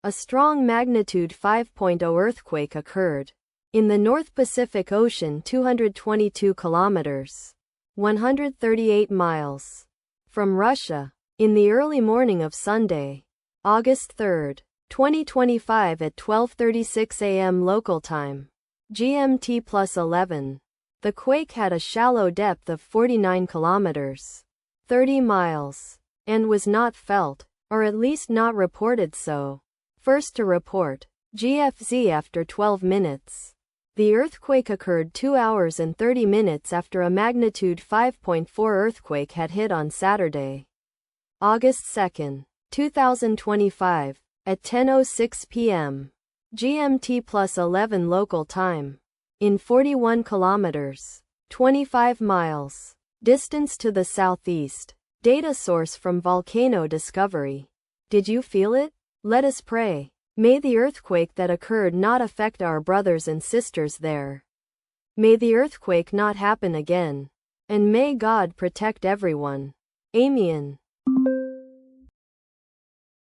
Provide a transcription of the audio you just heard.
A strong magnitude 5.0 earthquake occurred in the North Pacific Ocean 222 kilometers, 138 miles from Russia in the early morning of Sunday, August 3, 2025 at 12:36 a.m. local time, GMT+11. The quake had a shallow depth of 49 kilometers, 30 miles, and was not felt, or at least not reported so. First to report, GFZ after 12 minutes. The earthquake occurred 2 hours and 30 minutes after a magnitude 5.4 earthquake had hit on Saturday, August 2, 2025, at 10:06 p.m. GMT+11 local time, in 41 kilometers, 25 miles, distance to the southeast. Data source from Volcano Discovery. Did you feel it? Let us pray. May the earthquake that occurred not affect our brothers and sisters there. May the earthquake not happen again. And may God protect everyone. Amen.